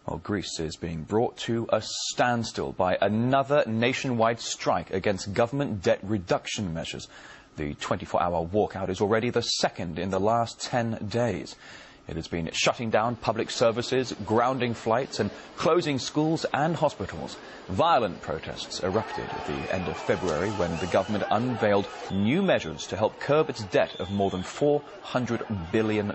Well, Greece is being brought to a standstill by another nationwide strike against government debt reduction measures. The 24-hour walkout is already the second in the last 10 days. It has been shutting down public services, grounding flights and closing schools and hospitals. Violent protests erupted at the end of February when the government unveiled new measures to help curb its debt of more than $400 billion.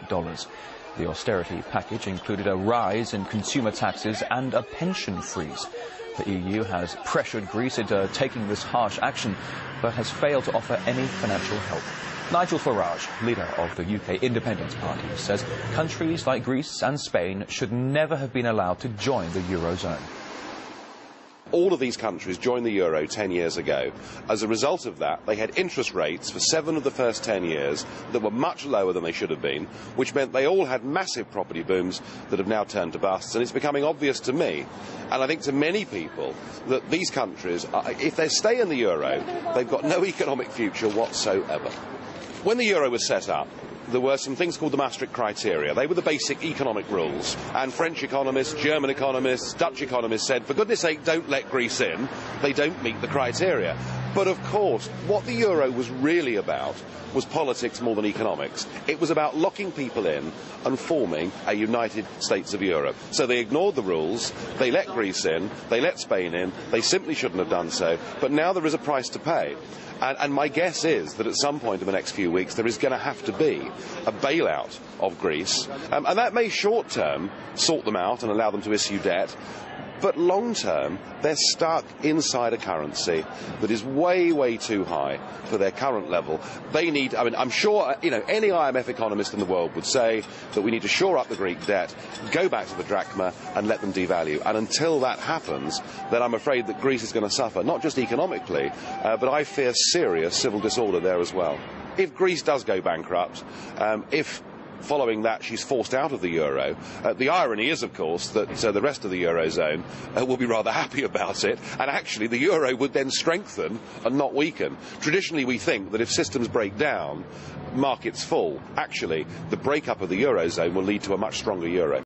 The austerity package included a rise in consumer taxes and a pension freeze. The EU has pressured Greece into taking this harsh action, but has failed to offer any financial help. Nigel Farage, leader of the UK Independence Party, says countries like Greece and Spain should never have been allowed to join the eurozone. All of these countries joined the euro 10 years ago. As a result of that, they had interest rates for 7 of the first 10 years that were much lower than they should have been, which meant they all had massive property booms that have now turned to busts. And it's becoming obvious to me, and I think to many people, that these countries, if they stay in the euro, they've got no economic future whatsoever. When the euro was set up, there were some things called the Maastricht criteria. They were the basic economic rules. And French economists, German economists, Dutch economists said, for goodness sake, don't let Greece in. They don't meet the criteria. But of course, what the euro was really about was politics more than economics. It was about locking people in and forming a United States of Europe. So they ignored the rules, they let Greece in, they let Spain in, they simply shouldn't have done so, but now there is a price to pay. And my guess is that at some point in the next few weeks there is going to have to be a bailout of Greece, and that may short-term sort them out and allow them to issue debt, but long-term they're stuck inside a currency that is way, way too high for their current level. They need, I'm sure, any IMF economist in the world would say that we need to shore up the Greek debt, go back to the drachma and let them devalue. And until that happens, then I'm afraid that Greece is going to suffer, not just economically, but I fear serious civil disorder there as well. If Greece does go bankrupt, if following that she's forced out of the euro, the irony is, of course, that the rest of the eurozone will be rather happy about it, and actually the euro would then strengthen and not weaken. Traditionally we think that if systems break down, markets fall. Actually, the breakup of the eurozone will lead to a much stronger euro.